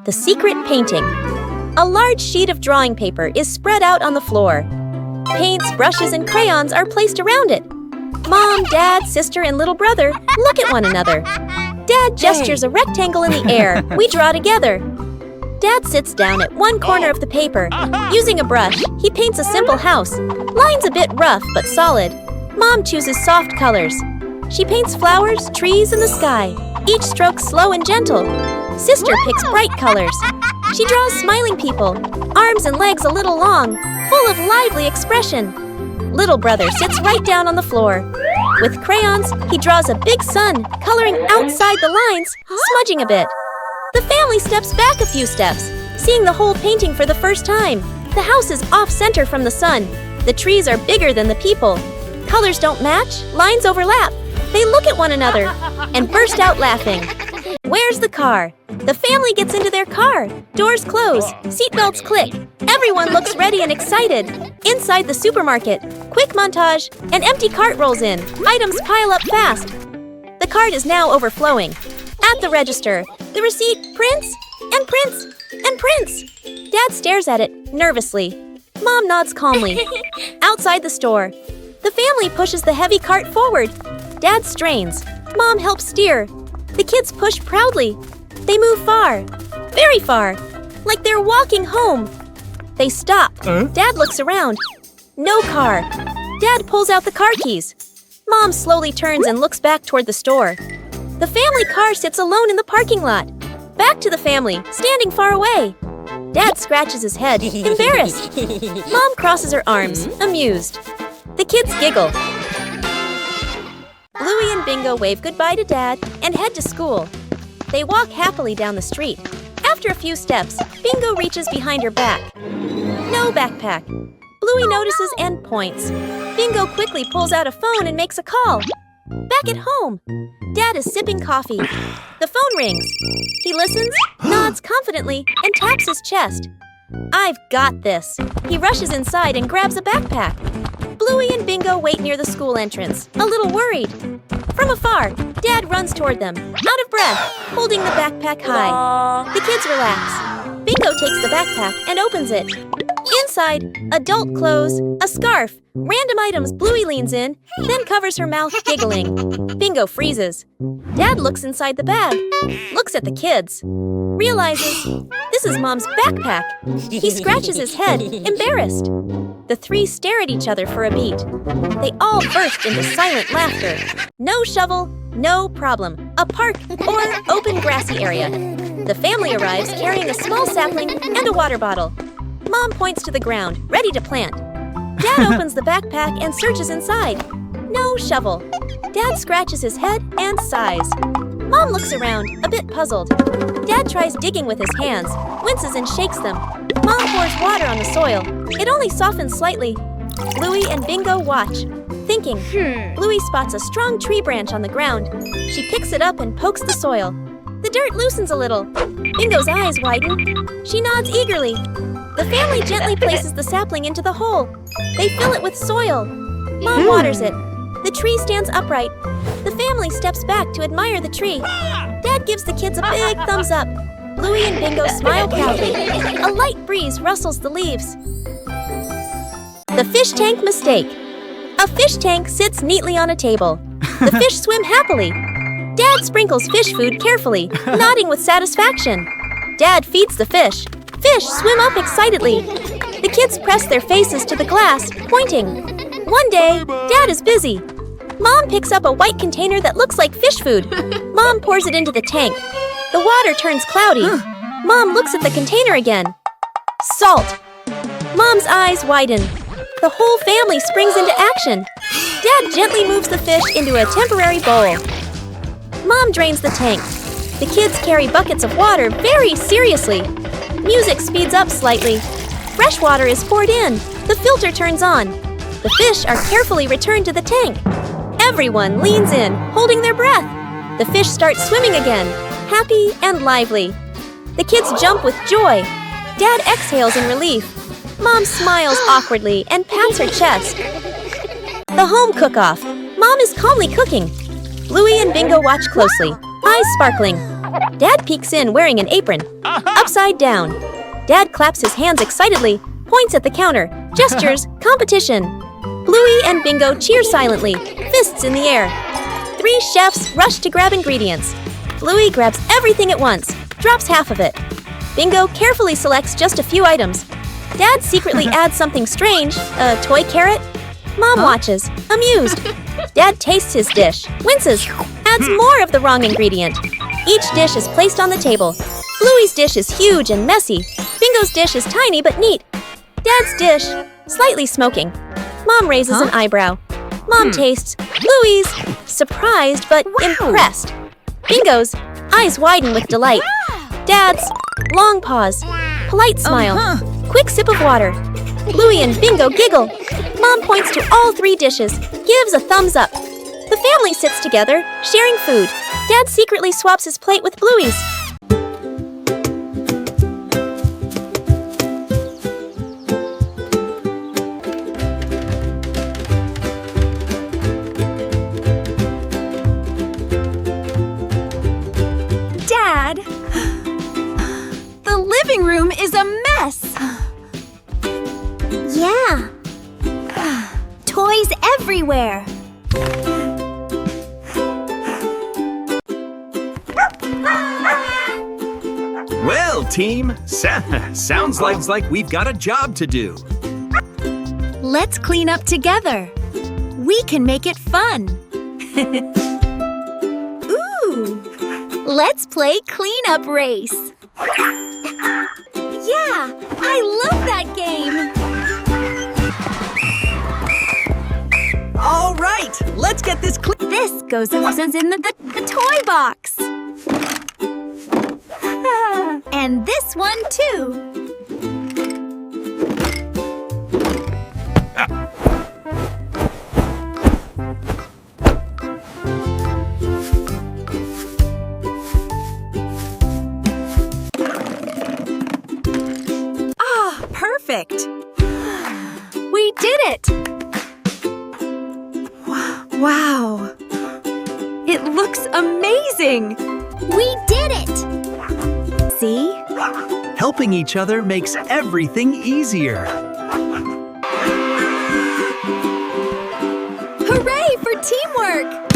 The secret painting. A large sheet of drawing paper is spread out on the floor. Paints, brushes, and crayons are placed around it. Mom, Dad, sister, and little brother look at one another. Dad gestures a rectangle in the air. We draw together. Dad sits down at one corner of the paper. Using a brush, he paints a simple house. Lines a bit rough but solid. Mom chooses soft colors. She paints flowers, trees, and the sky. Each stroke slow and gentle. Sister picks bright colors. She draws smiling people, arms and legs a little long, full of lively expression. Little brother sits right down on the floor. With crayons, he draws a big sun, coloring outside the lines, smudging a bit. The family steps back a few steps, seeing the whole painting for the first time. The house is off-center from the sun. The trees are bigger than the people. Colors don't match, lines overlap. They look at one another and burst out laughing. Where's the car? The family gets into their car. Doors close, seatbelts click. Everyone looks ready and excited. Inside the supermarket, quick montage, an empty cart rolls in. Items pile up fast. The cart is now overflowing. At the register, the receipt prints and prints and prints. Dad stares at it nervously. Mom nods calmly. Outside the store, the family pushes the heavy cart forward. Dad strains. Mom helps steer. The kids push proudly. They move far, very far, like they're walking home. They stop. Dad looks around. No car. Dad pulls out the car keys. Mom slowly turns and looks back toward the store. The family car sits alone in the parking lot. Back to the family, standing far away. Dad scratches his head, embarrassed. Mom crosses her arms, amused. The kids giggle. Bluey and Bingo wave goodbye to Dad and head to school. They walk happily down the street. After a few steps, Bingo reaches behind her back. No backpack. Bluey notices and points. Bingo quickly pulls out a phone and makes a call. Back at home. Dad is sipping coffee. The phone rings. He listens, nods confidently, and taps his chest. I've got this. He rushes inside and grabs a backpack. Bluey and Bingo wait near the school entrance, a little worried. From afar, Dad runs toward them, out of breath, holding the backpack high. The kids relax. Bingo takes the backpack and opens it. Inside, adult clothes, a scarf, random items. Bluey leans in, then covers her mouth, giggling. Bingo freezes. Dad looks inside the bag, looks at the kids, realizes this is Mom's backpack. He scratches his head, embarrassed. The three stare at each other for a beat. They all burst into silent laughter. No shovel, no problem. A park or open grassy area. The family arrives carrying a small sapling and a water bottle. Mom points to the ground, ready to plant. Dad opens the backpack and searches inside. No shovel. Dad scratches his head and sighs. Mom looks around, a bit puzzled. Dad tries digging with his hands, winces and shakes them. Mom pours water on the soil. It only softens slightly. Bluey and Bingo watch, thinking. Bluey spots a strong tree branch on the ground. She picks it up and pokes the soil. The dirt loosens a little. Bingo's eyes widen. She nods eagerly. The family gently places the sapling into the hole. They fill it with soil. Mom waters it. The tree stands upright. The family steps back to admire the tree. Dad gives the kids a big thumbs up. Bluey and Bingo smile proudly. A light breeze rustles the leaves. The fish tank mistake. A fish tank sits neatly on a table. The fish swim happily. Dad sprinkles fish food carefully, nodding with satisfaction. Dad feeds the fish. Fish swim up excitedly. The kids press their faces to the glass, pointing. One day, Dad is busy. Mom picks up a white container that looks like fish food. Mom pours it into the tank. The water turns cloudy. Mom looks at the container again. Salt. Mom's eyes widen. The whole family springs into action. Dad gently moves the fish into a temporary bowl. Mom drains the tank. The kids carry buckets of water very seriously. Music speeds up slightly. Fresh water is poured in. The filter turns on. The fish are carefully returned to the tank. Everyone leans in, holding their breath. The fish start swimming again, happy and lively. The kids jump with joy. Dad exhales in relief. Mom smiles awkwardly and pats her chest. The home cook-off. Mom is calmly cooking. Bluey and Bingo watch closely, eyes sparkling. Dad peeks in wearing an apron, upside down. Dad claps his hands excitedly, points at the counter, gestures, competition. Bluey and Bingo cheer silently, fists in the air. 3 chefs rush to grab ingredients. Bluey grabs everything at once, drops half of it. Bingo carefully selects just a few items. Dad secretly adds something strange, a toy carrot. Mom watches, amused. Dad tastes his dish, winces, adds more of the wrong ingredient. Each dish is placed on the table. Bluey's dish is huge and messy. Bingo's dish is tiny but neat. Dad's dish, slightly smoking. Mom raises an eyebrow. Mom tastes. Bluey's, surprised but impressed. Bingo's, eyes widen with delight. Dad's, long pause. Polite smile. Quick sip of water. Bluey and Bingo giggle. Mom points to all 3 dishes, gives a thumbs up. The family sits together, sharing food. Dad secretly swaps his plate with Bluey's. Dad! The living room is a mess! Yeah. Toys everywhere. Well, team, sounds like we've got a job to do. Let's clean up together. We can make it fun. Ooh! Let's play cleanup race. Yeah, I love that game. All right, let's get this clean. This goes in the toy box. And this one too. Ah, perfect. We did it! Wow. It looks amazing. We did it! See? Helping each other makes everything easier. Hooray for teamwork!